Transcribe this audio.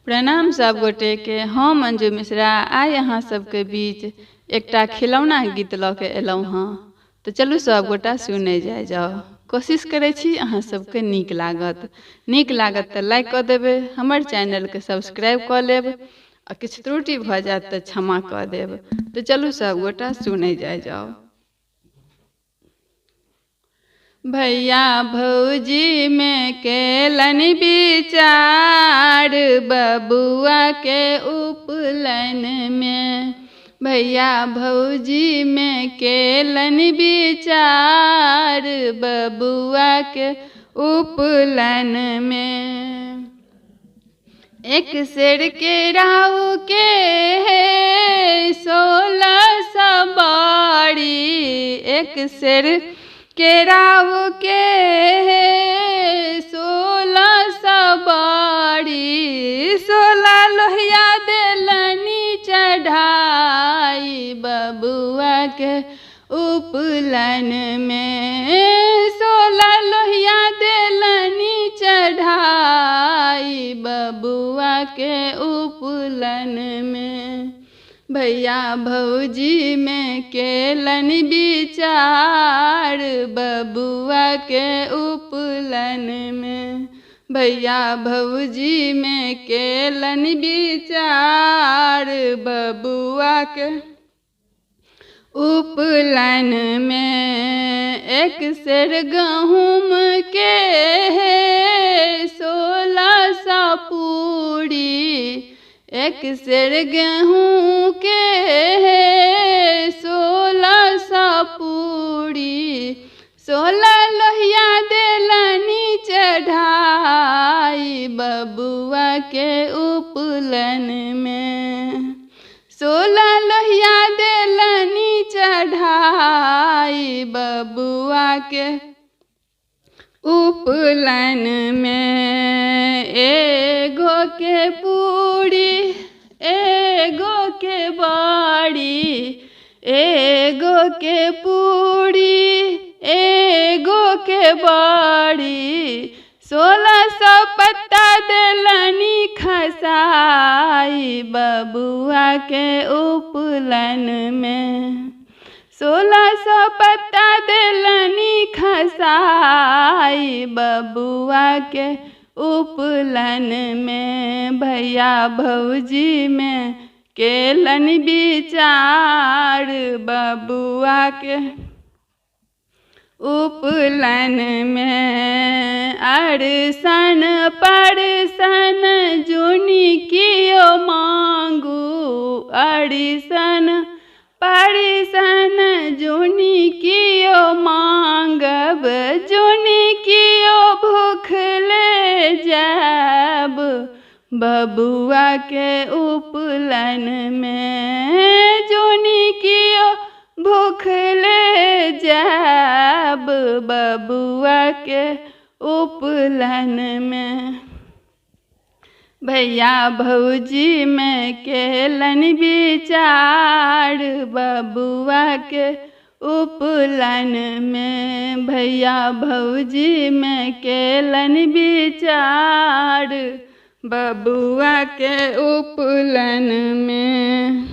प्रणाम सब गोटे के। हम अंजू मिश्रा आइ अहाँ सबके बीच एकटा खिलौना गीत लऽ के एलहुँ हँ। तो चलू सब गोटा सुने जाओ। कोशिश करे छी अहाँ सबके नीक लागत तो लाइक कऽ देबै, हमर चैनल के सब्सक्राइब कऽ लेब आ किछु त्रुटि भऽ जात तो क्षमा कऽ देब। तो चलू सब गोटा सुने जाओ। भैया भौजी में केलन विचार, बबुआ के उपलन में। भैया भौजी में केलन विचार, बबुआ के उपलन में। एक सेर के राव के 16 सवारी, एक सेर केराव के 16 सवारी। 16 लोहिया देलनी चढ़ाई, बबुआ के उपलन में। 16 लोहिया देलनी चढ़ाई, बबुआ के उपलन में। भैया भौजी में केलन विचार, बबुआ के उपलन में। भैया भौजी में केलन विचार, बबुआ के उपलन में। एक सेर गहूम के 16 सा पूरी, एक सेर गेहूँ के 16 सा पूरी। 16 लोहिया देलनी चढ़ाई, बबुआ के उपलन में। 16 लोहिया देलनी चढ़ाई, बबुआ के उपलन में। एगो के पूरी एगो के बाड़ी, एगो के पूरी एगो के बाड़ी। 1600 पत्ता देलनी खसाई, बबुआ के उपलन में। 1600 पत्ता देलनी खसाई, बबुआ के उपलन में। भैया भौजी में केलन विचार, बबुआ के उपलन में। अरसन परसन जुनी कियो मांगू, अरसन परसन जुनी कियो मांगब। जुनी कियो भूख ले जाब, बबुआ के उपलन में। जुनी कियो भूख ले जाब, बबुआ के उपलन में। भैया भौजी में केलन विचार, बबुआ के उपलन में। भैया भौजी में केलन विचार, बबुआ के उपलन में।